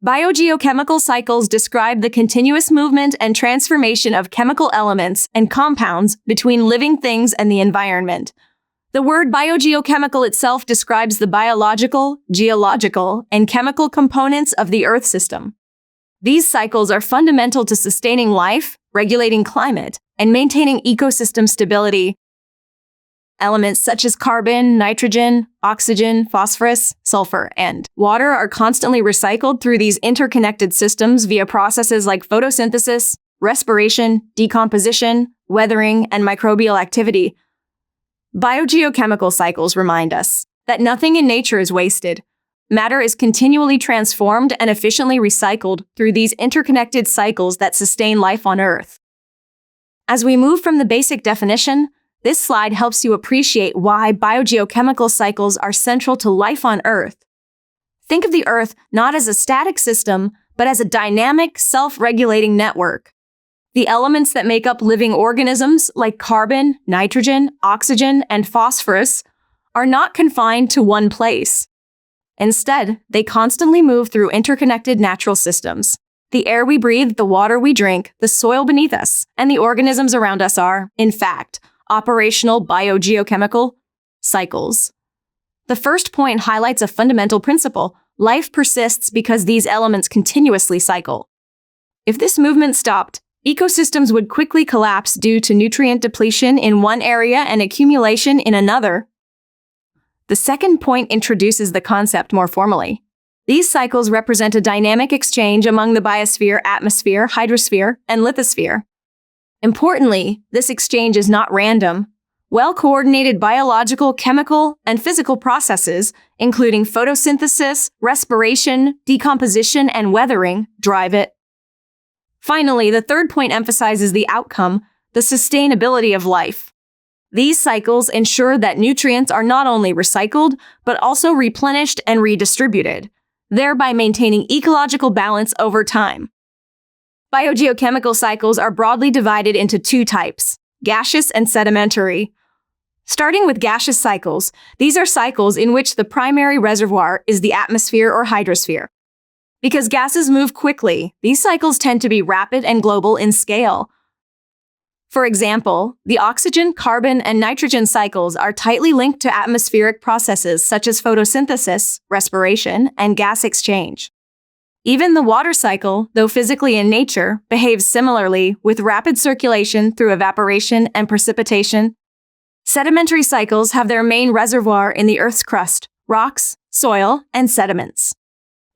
Biogeochemical cycles describe the continuous movement and transformation of chemical elements and compounds between living things and the environment. The word biogeochemical itself describes the biological, geological, and chemical components of the Earth system. These cycles are fundamental to sustaining life, regulating climate, and maintaining ecosystem stability. Elements such as carbon, nitrogen, oxygen, phosphorus, sulfur, and water are constantly recycled through these interconnected systems via processes like photosynthesis, respiration, decomposition, weathering, and microbial activity. Biogeochemical cycles remind us that nothing in nature is wasted. Matter is continually transformed and efficiently recycled through these interconnected cycles that sustain life on Earth. As we move from the basic definition, this slide helps you appreciate why biogeochemical cycles are central to life on Earth. Think of the Earth not as a static system, but as a dynamic, self-regulating network. The elements that make up living organisms, like carbon, nitrogen, oxygen, and phosphorus, are not confined to one place. Instead, they constantly move through interconnected natural systems. The air we breathe, the water we drink, the soil beneath us, and the organisms around us are, in fact, operational biogeochemical cycles. The first point highlights a fundamental principle. Life persists because these elements continuously cycle. If this movement stopped, ecosystems would quickly collapse due to nutrient depletion in one area and accumulation in another. The second point introduces the concept more formally. These cycles represent a dynamic exchange among the biosphere, atmosphere, hydrosphere, and lithosphere. Importantly, this exchange is not random. Well-coordinated biological, chemical, and physical processes, including photosynthesis, respiration, decomposition, and weathering, drive it. Finally, the third point emphasizes the outcome, the sustainability of life. These cycles ensure that nutrients are not only recycled, but also replenished and redistributed, thereby maintaining ecological balance over time. Biogeochemical cycles are broadly divided into two types, gaseous and sedimentary. Starting with gaseous cycles, these are cycles in which the primary reservoir is the atmosphere or hydrosphere. Because gases move quickly, these cycles tend to be rapid and global in scale. For example, the oxygen, carbon, and nitrogen cycles are tightly linked to atmospheric processes such as photosynthesis, respiration, and gas exchange. Even the water cycle, though physically in nature, behaves similarly with rapid circulation through evaporation and precipitation. Sedimentary cycles have their main reservoir in the Earth's crust, rocks, soil, and sediments.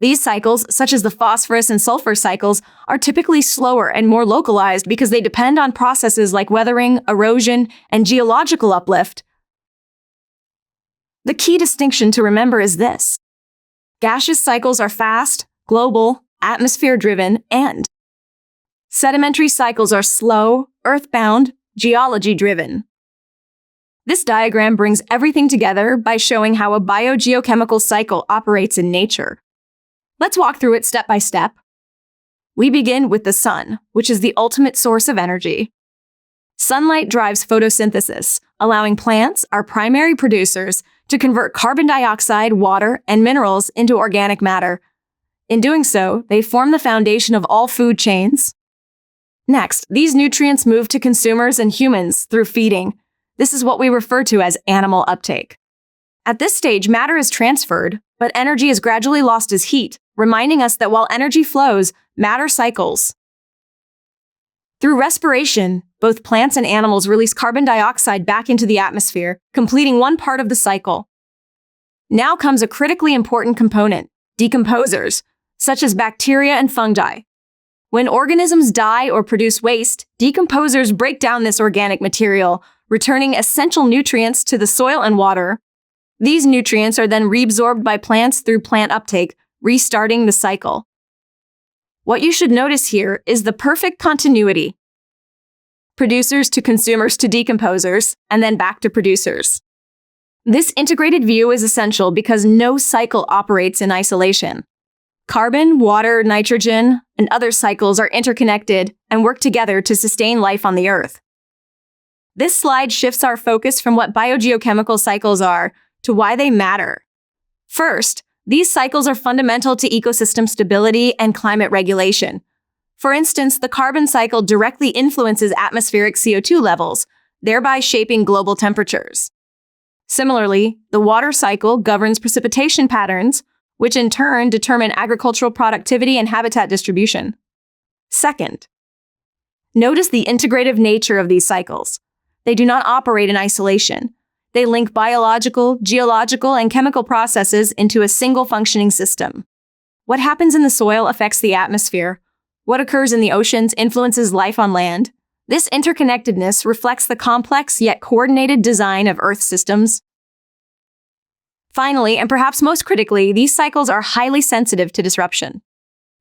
These cycles, such as the phosphorus and sulfur cycles, are typically slower and more localized because they depend on processes like weathering, erosion, and geological uplift. The key distinction to remember is this: gaseous cycles are fast, global, atmosphere-driven, and sedimentary cycles are slow, earthbound, geology-driven. This diagram brings everything together by showing how a biogeochemical cycle operates in nature. Let's walk through it step by step. We begin with the sun, which is the ultimate source of energy. Sunlight drives photosynthesis, allowing plants, our primary producers, to convert carbon dioxide, water, and minerals into organic matter. In doing so, they form the foundation of all food chains. Next, these nutrients move to consumers and humans through feeding. This is what we refer to as animal uptake. At this stage, matter is transferred, but energy is gradually lost as heat, reminding us that while energy flows, matter cycles. Through respiration, both plants and animals release carbon dioxide back into the atmosphere, completing one part of the cycle. Now comes a critically important component, decomposers, such as bacteria and fungi. When organisms die or produce waste, decomposers break down this organic material, returning essential nutrients to the soil and water. These nutrients are then reabsorbed by plants through plant uptake, restarting the cycle. What you should notice here is the perfect continuity. Producers to consumers to decomposers, and then back to producers. This integrated view is essential because no cycle operates in isolation. Carbon, water, nitrogen, and other cycles are interconnected and work together to sustain life on the Earth. This slide shifts our focus from what biogeochemical cycles are to why they matter. First, These cycles are fundamental to ecosystem stability and climate regulation. For instance, the carbon cycle directly influences atmospheric CO2 levels, thereby shaping global temperatures. Similarly, the water cycle governs precipitation patterns, which in turn determine agricultural productivity and habitat distribution. Second, notice the integrative nature of these cycles. They do not operate in isolation. They link biological, geological, and chemical processes into a single functioning system. What happens in the soil affects the atmosphere. What occurs in the oceans influences life on land. This interconnectedness reflects the complex yet coordinated design of Earth systems. Finally, and perhaps most critically, these cycles are highly sensitive to disruption.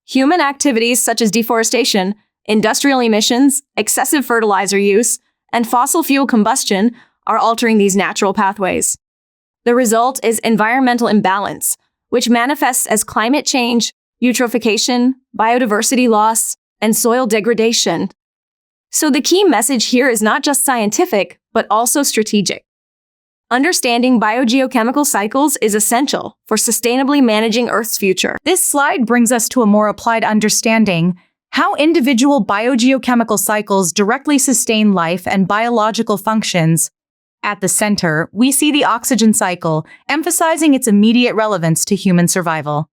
Human activities such as deforestation, industrial emissions, excessive fertilizer use, and fossil fuel combustion are altering these natural pathways. The result is environmental imbalance, which manifests as climate change, eutrophication, biodiversity loss, and soil degradation. So the key message here is not just scientific, but also strategic. Understanding biogeochemical cycles is essential for sustainably managing Earth's future. This slide brings us to a more applied understanding how individual biogeochemical cycles directly sustain life and biological functions. At the center, we see the oxygen cycle, emphasizing its immediate relevance to human survival.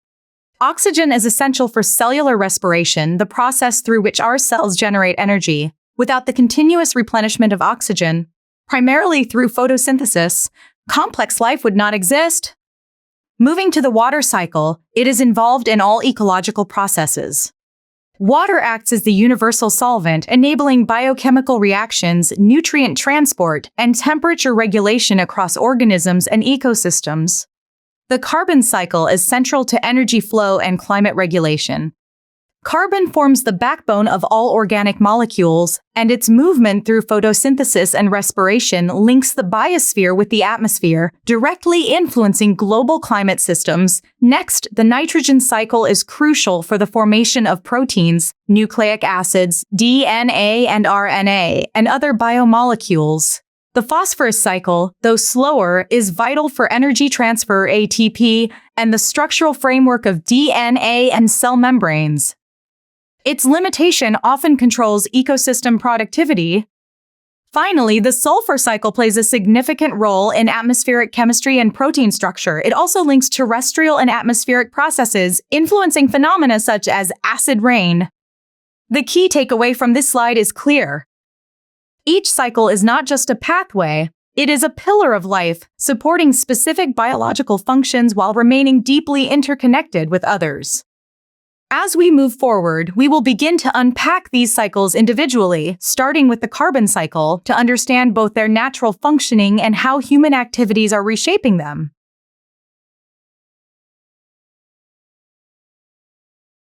Oxygen is essential for cellular respiration, the process through which our cells generate energy. Without the continuous replenishment of oxygen, primarily through photosynthesis, complex life would not exist. Moving to the water cycle, it is involved in all ecological processes. Water acts as the universal solvent, enabling biochemical reactions, nutrient transport, and temperature regulation across organisms and ecosystems. The carbon cycle is central to energy flow and climate regulation. Carbon forms the backbone of all organic molecules, and its movement through photosynthesis and respiration links the biosphere with the atmosphere, directly influencing global climate systems. Next, the nitrogen cycle is crucial for the formation of proteins, nucleic acids, DNA and RNA, and other biomolecules. The phosphorus cycle, though slower, is vital for energy transfer (ATP) and the structural framework of DNA and cell membranes. Its limitation often controls ecosystem productivity. Finally, the sulfur cycle plays a significant role in atmospheric chemistry and protein structure. It also links terrestrial and atmospheric processes, influencing phenomena such as acid rain. The key takeaway from this slide is clear. Each cycle is not just a pathway, it is a pillar of life, supporting specific biological functions while remaining deeply interconnected with others. As we move forward, we will begin to unpack these cycles individually, starting with the carbon cycle, to understand both their natural functioning and how human activities are reshaping them.